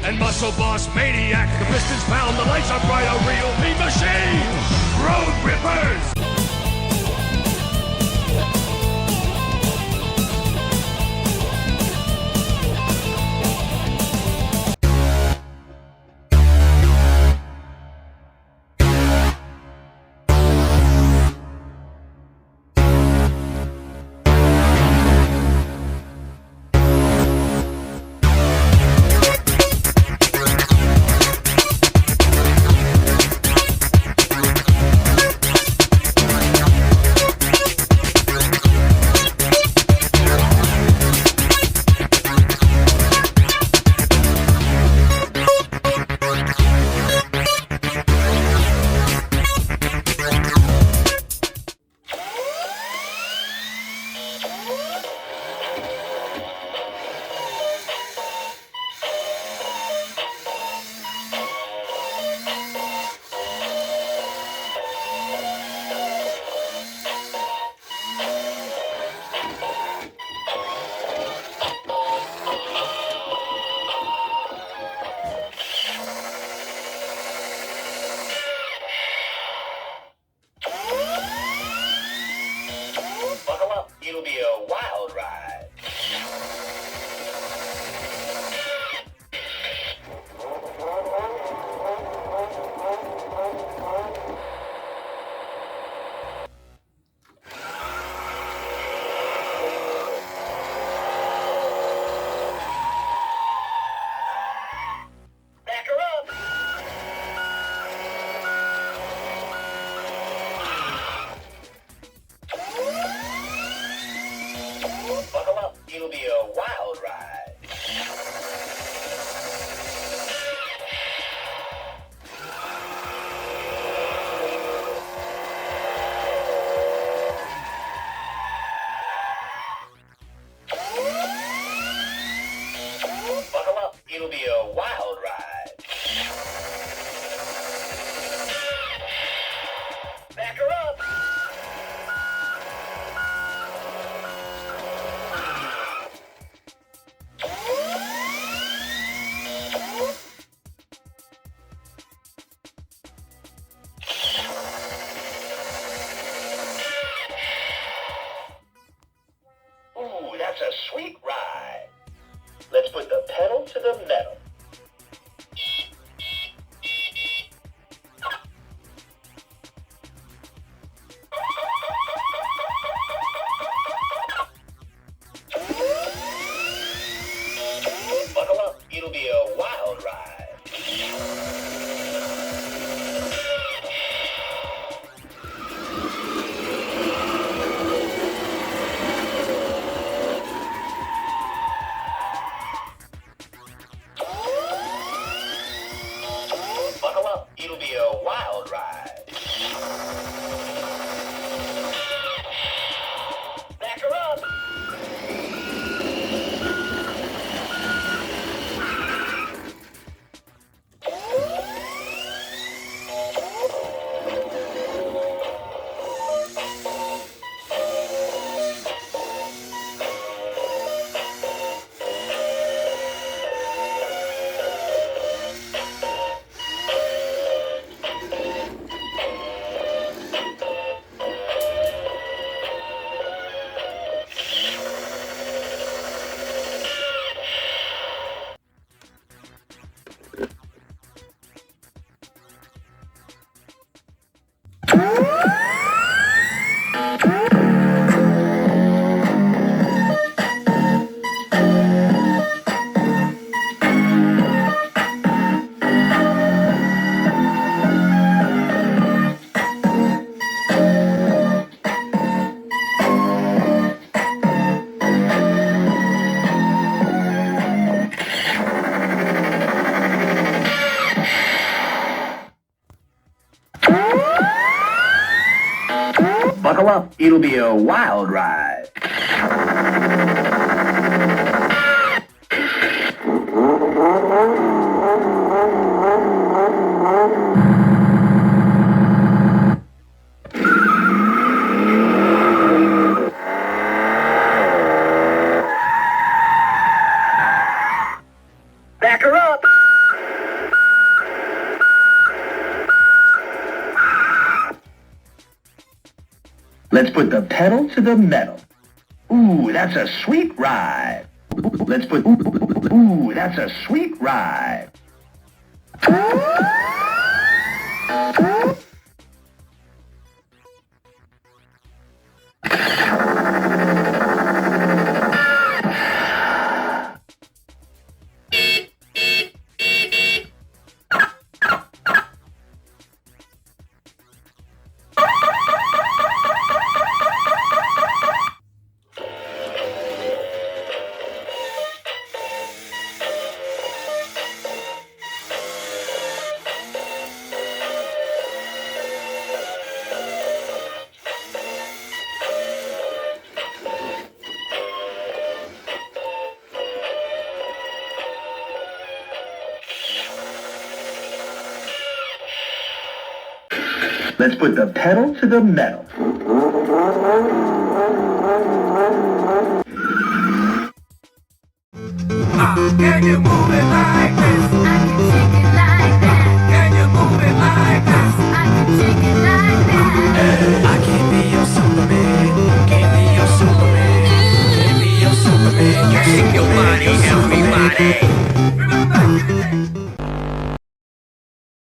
and Muscle Boss Maniac. The pistons pound, the lights are bright, a real mean machine. Road Rippers! It'll be a wild ride. Back her up. Buckle up, it'll be a wild ride. Buckle up, it'll be a wild ride. Back her up. Ooh, that's a sweet ride. Let's put the pedal to the metal. Buckle up, it'll be a wild ride. Buckle up, it'll be a wild ride. Back her up. Buckle up, it'll be a wild ride. Back her up. Let's put the pedal to the metal. Ooh, that's a sweet ride. Ooh, that's a sweet ride. Let's put the pedal to the metal. Can you move it?